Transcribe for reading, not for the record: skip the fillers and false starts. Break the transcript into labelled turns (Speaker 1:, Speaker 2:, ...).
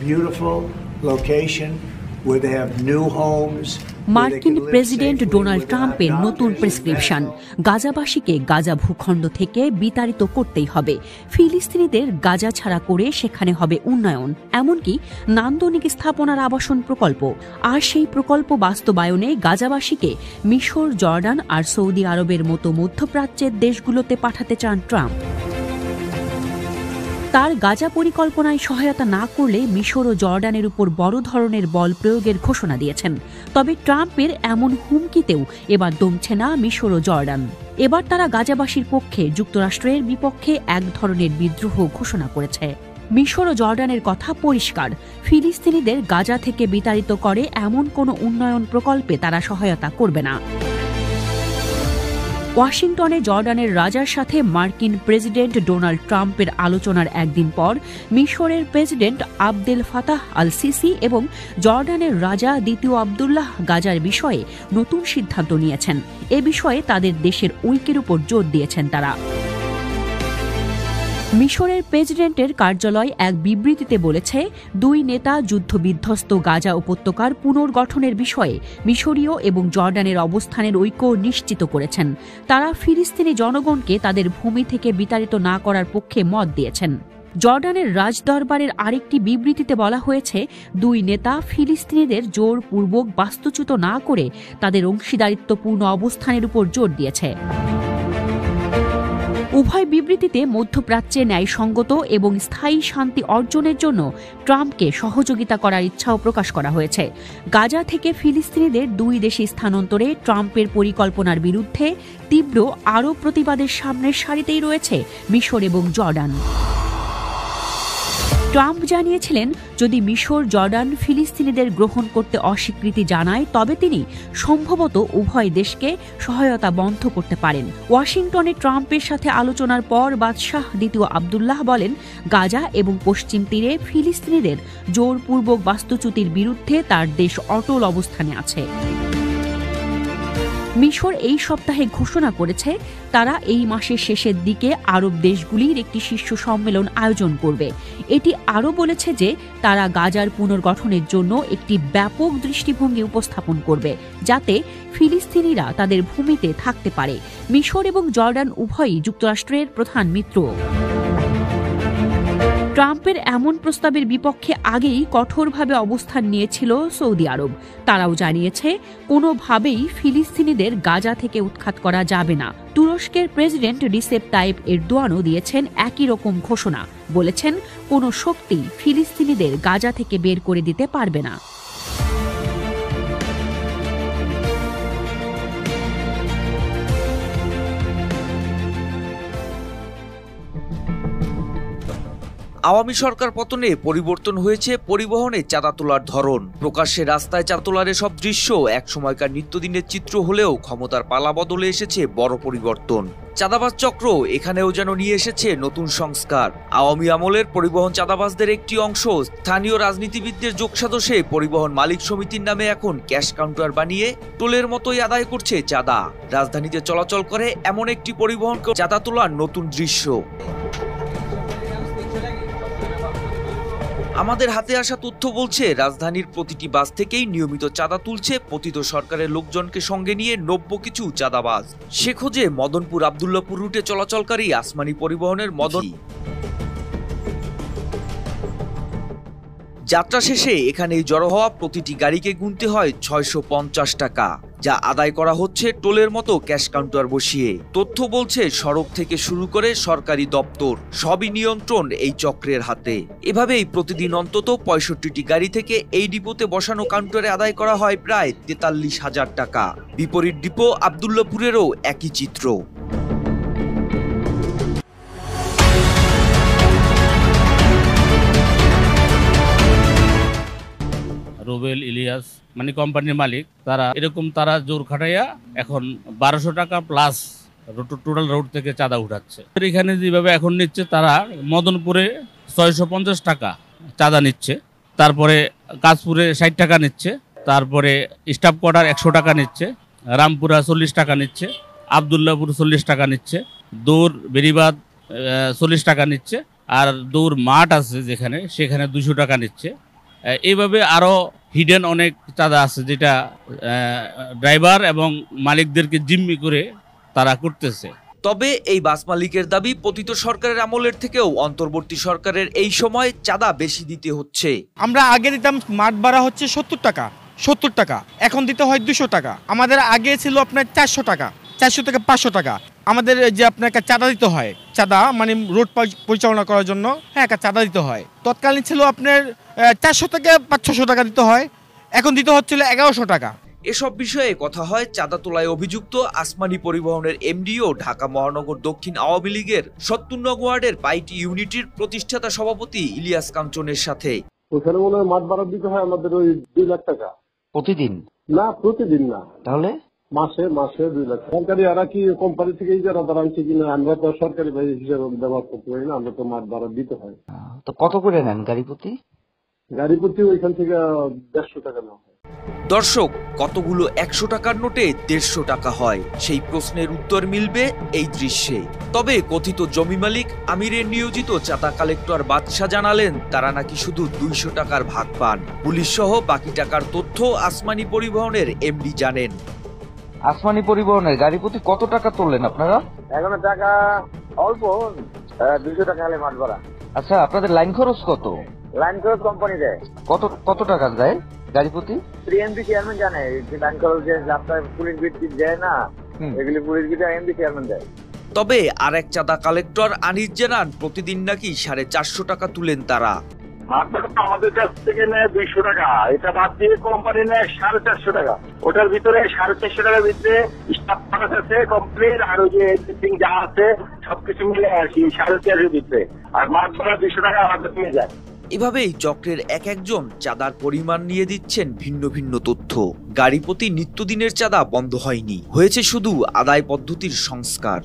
Speaker 1: beautiful location where they have new homes.
Speaker 2: মার্কিন president Donald ট্রাম্পের নতুন প্রেসক্রিপশন, গাজাবাসীকে গাজা ভূখণ্ড থেকে বিতাড়িত করতেই হবে, ফিলিস্তিনিদের গাজা ছাড়া করে সেখানে হবে উন্নয়ন, এমনকি নান্দনিক স্থাপনার আবাসন প্রকল্প। আর সেই প্রকল্প বাস্তবায়নে গাজাবাসীকে মিশর, জর্ডান আর সৌদি আরবের মতো মধ্যপ্রাচ্যের দেশগুলোতে পাঠাতে চান ট্রাম্প। তার গাজা পরিকল্পনায় সহায়তা না করলে মিশর ও জর্ডানের উপর বড় ধরনের বল প্রয়োগের ঘোষণা দিয়েছেন। তবে ট্রাম্পের এমন হুমকিতেও এবার দমছে না মিশর ও জর্ডান। এবার তারা গাজাবাসীর পক্ষে যুক্তরাষ্ট্রের বিপক্ষে এক ধরনের বিদ্রোহ ঘোষণা করেছে। মিশর ও জর্ডানের কথা পরিষ্কার, ফিলিস্তিনিদের গাজা থেকে বিতাড়িত করে এমন কোনো উন্নয়ন প্রকল্পে তারা সহায়তা করবে না। ওয়াশিংটনে জর্ডানের রাজার সাথে মার্কিন প্রেসিডেন্ট ডোনাল্ড ট্রাম্পের আলোচনার একদিন পর মিশরের president Abdel Fattah al Sisi এবং জর্ডানের রাজা দ্বিতীয় আবদুল্লাহ গাজার বিষয়ে নতুন সিদ্ধান্ত নিয়েছেন। এ বিষয়ে তাদের দেশের ঐক্যের উপর জোর দিয়েছেন তারা। মিশরের প্রেসিডেন্টের কার্যালয় এক বিবৃতিতে বলেছে, দুই নেতা যুদ্ধবিধ্বস্ত গাজা উপত্যকার পুনর্গঠনের বিষয়ে মিশরীয় এবং জর্ডানের অবস্থানের ঐক্য নিশ্চিত করেছেন। তারা ফিলিস্তিনি জনগণকে তাদের ভূমি থেকে বিতাড়িত না করার পক্ষে মত দিয়েছেন। জর্ডানের রাজদরবারের আরেকটি বিবৃতিতে বলা হয়েছে, দুই নেতা ফিলিস্তিনিদের জোরপূর্বক বাস্তুচ্যুত না করে তাদের অংশীদারিত্বপূর্ণ অবস্থানের উপর জোর দিয়েছে। উভয় বিবৃতিতে মধ্যপ্রাচ্যে ন্যায়সঙ্গত এবং স্থায়ী শান্তি অর্জনের জন্য ট্রাম্পকে সহযোগিতা করার ইচ্ছাও প্রকাশ করা হয়েছে। গাজা থেকে ফিলিস্তিনিদের দুই দেশে স্থানান্তরে ট্রাম্পের পরিকল্পনার বিরুদ্ধে তীব্র আরব প্রতিবাদের সামনের সারিতেই রয়েছে মিশর এবং জর্ডান। ট্রাম্প জানিয়েছিলেন, যদি মিশর জর্ডান ফিলিস্তিনিদের গ্রহণ করতে অস্বীকৃতি জানায় তবে তিনি সম্ভবত উভয় দেশকে সহায়তা বন্ধ করতে পারেন। ওয়াশিংটনে ট্রাম্পের সাথে আলোচনার পর বাদশাহ দ্বিতীয় আবদুল্লাহ বলেন, গাজা এবং পশ্চিম তীরে ফিলিস্তিনিদের জোরপূর্বক বাস্তুচ্যুতির বিরুদ্ধে তার দেশ অটল অবস্থানে আছে। মিশর এই সপ্তাহে ঘোষণা করেছে, তারা এই মাসের শেষের দিকে আরব দেশগুলির একটি শীর্ষ সম্মেলন আয়োজন করবে। এটি আরও বলেছে যে তারা গাজার পুনর্গঠনের জন্য একটি ব্যাপক দৃষ্টিভঙ্গি উপস্থাপন করবে, যাতে ফিলিস্তিনিরা তাদের ভূমিতে থাকতে পারে। মিশর এবং জর্ডান উভয়ই যুক্তরাষ্ট্রের প্রধান মিত্র। ট্রাম্পের এমন প্রস্তাবের বিপক্ষে আগেই কঠোরভাবে অবস্থান নিয়েছিল সৌদি আরব। তারাও জানিয়েছে, কোনোভাবেই ফিলিস্তিনিদের গাজা থেকে উৎখাত করা যাবে না। তুরস্কের প্রেসিডেন্ট রিসেপ তাইপ এরদোয়ানও দিয়েছেন একই রকম ঘোষণা, বলেছেন কোনো শক্তি ফিলিস্তিনিদের গাজা থেকে বের করে দিতে পারবে না।
Speaker 3: আওয়ামী সরকার পতনে পরিবর্তন হয়েছে পরিবহনে চাঁদা তোলার ধরন। প্রকাশ্যে রাস্তায় চাঁদা তোলার সব দৃশ্য এক সময়কার নিত্যদিনের চিত্র হলেও ক্ষমতার পালা বদলে এসেছে বড় পরিবর্তন। চাঁদাবাজ চক্র এখানেও যেন নিয়ে এসেছে নতুন সংস্কার। আওয়ামী আমলের পরিবহন চাঁদাবাজদের একটি অংশ স্থানীয় রাজনীতিবিদদের যোগসাজশে পরিবহন মালিক সমিতির নামে এখন ক্যাশ কাউন্টার বানিয়ে টোলের মতোই আদায় করছে চাঁদা। রাজধানীতে চলাচল করে এমন একটি পরিবহনকে চাঁদা তোলার নতুন দৃশ্য। আমাদের হাতে আসা তথ্য বলছে, রাজধানীর প্রতিটি বাস থেকেই নিয়মিত চাঁদা তুলছে পতিত সরকারের লোকজনকে সঙ্গে নিয়ে নব্য কিছু চাঁদাবাজ। সে খোঁজে মদনপুর আব্দুল্লাহপুর রুটে চলাচলকারী আসমানি পরিবহনের মদন। যাত্রা শেষে এখানে জড়ো হওয়া প্রতিটি গাড়িকে গুনতে হয় ৬৫০ টাকা, যা আদায় করা হচ্ছে টোলের মতো ক্যাশ কাউন্টার বসিয়ে। তথ্য বলছে, সড়ক থেকে শুরু করে সরকারি দপ্তর সবই নিয়ন্ত্রণ এই চক্রের হাতে। এভাবেই প্রতিদিন অন্তত ৬৫টি গাড়ি থেকে এই ডিপোতে বসানো কাউন্টারে আদায় করা হয় প্রায় ৪৩,০০০ টাকা। বিপরীত ডিপো আব্দুল্লাহপুরেরও একই চিত্র।
Speaker 4: রুবেল ইলিয়াস মানে কোম্পানির মালিক, তারা জোর খাটাইয়া এখন ১২০০ টাকা প্লাস টোটাল রোড থেকে চাঁদা উঠাচ্ছে। এখানে যেভাবে এখন নিচ্ছে, তারা মদনপুরে ৬৫০ টাকা চাঁদা নিচ্ছে, তারপরে কাশপুরে ৬০ টাকা নিচ্ছে, তারপরে স্টাফ কোয়ার্টার ১০০ টাকা নিচ্ছে, রামপুরা ৪০ টাকা নিচ্ছে, আবদুল্লাহপুর ৪০ টাকা নিচ্ছে, দৌড় বেরিবাদ ৪০ টাকা নিচ্ছে, আর দৌড় মাঠ আছে যেখানে, সেখানে ২০০ টাকা নিচ্ছে। এইভাবে আরও হিডেন অনেক চাঁদা আছে, যেটা ড্রাইভার এবং মালিকদেরকে জিম্মি করে তারা করতেছে।
Speaker 3: তবে এই বাস মালিকের দাবি, পতিত সরকারের আমলের থেকেও অন্তর্বর্তী সরকারের এই সময় চাঁদা বেশি দিতে হচ্ছে।
Speaker 5: আমরা আগে দিতাম মাঠ ভাড়া হচ্ছে 70 টাকা, এখন দিতে হয় 200 টাকা। আমাদের আগে ছিল আপনার 400 টাকা, 400 থেকে 500 টাকা। আমাদের যে আপনাকে চাঁদা দিতে হয়, চাঁদা মানে রোড পরিচালনা করার জন্য একটা চাঁদা দিতে হয়। তৎকালীন ছিল আপনার 400 থেকে 500 টাকা দিতে হয়, এখন দিতে হচ্ছিল 1100 টাকা।
Speaker 3: এসব বিষয়ে কথা হয় চাঁদা তোলায় অভিযুক্ত আসমানি পরিবহনের এমডি ও ঢাকা মহানগর দক্ষিণ আওয়ামী লীগের ৭০ নং ওয়ার্ডের পাইটি ইউনিটির প্রতিষ্ঠাতা সভাপতি ইলিয়াস কাঞ্চনের সাথে।
Speaker 6: ওখানে মনে হয় মাঠ ভাড়া দিতে হয় আমাদের ওই 2 লাখ টাকা
Speaker 7: প্রতিদিন?
Speaker 6: না, প্রতিদিন না,
Speaker 7: তাহলে
Speaker 6: মাসে 2 লাখ। সরকারি এরা কি কোম্পানি থেকে ইজারা আনছে কিনা, আমরা তো সরকারি ভাই হিসাবে ব্যবহার করতে পারি না, আমরা তো মাঠ ভাড়া দিতে হয়।
Speaker 7: তো কত করে নেন গাড়ি প্রতি?
Speaker 6: গাড়ি প্রতি ওইখান থেকে 150 টাকা নেওয়া হয়।
Speaker 3: দর্শক, কতগুলো 100 টাকার নোটে 150 টাকা হয়? সেই প্রশ্নের উত্তর মিলবে এই দৃশ্যে। তবে কথিত জমি মালিক আমিরের নিয়োজিত চাঁদা কালেক্টর বাদশা জানালেন, তারা নাকি শুধু 200 টাকার ভাগ পান। পুলিশ সহ বাকি টাকার তথ্য আসমানি পরিবহনের এমডি জানেন।
Speaker 7: আসমানি পরিবহনের গাড়ি প্রতি কত টাকা তুললেন আপনারা?
Speaker 8: এখন টাকা অল্প, 200 টাকা হলে মাঠ ভাড়া।
Speaker 7: আচ্ছা, আপনাদের লাইন খরচ কত?
Speaker 8: লাইন খরচ কোম্পানি দেয়।
Speaker 7: কত টাকা যায় গাড়ি প্রতি?
Speaker 8: এমডি চেয়ারম্যান জানে যে লাইন খরচ যে যাত্রা পুলিশ বিট দেয় না, এগুলি পুলিশ বিট এমডি চেয়ারম্যান দেয়।
Speaker 3: তবে আরেক চাঁদা কালেক্টর আনিস জানান, প্রতিদিন নাকি 450 টাকা তুলেন তারা।
Speaker 9: আমাদের কাছ থেকে নেয় 200 টাকা, এটা বাদ দিয়ে কোম্পানি নেয় 450 টাকা। ওটার ভিতরে 450 টাকার ভিতরে স্টাফ খরচ আছে কমপ্লিট, আর ওই যে যা আছে সবকিছু মিলে আর কি 450 ভিতরে, আর মাঠ ভাড়া 200 টাকা আমাদের নিয়ে যায়।
Speaker 3: এভাবেই চক্রের এক একজন চাঁদার পরিমাণ নিয়ে দিচ্ছেন ভিন্ন ভিন্ন তথ্য। গাড়ি প্রতি নিত্যদিনের চাঁদা বন্ধ হয়নি, হয়েছে শুধু আদায় পদ্ধতির সংস্কার।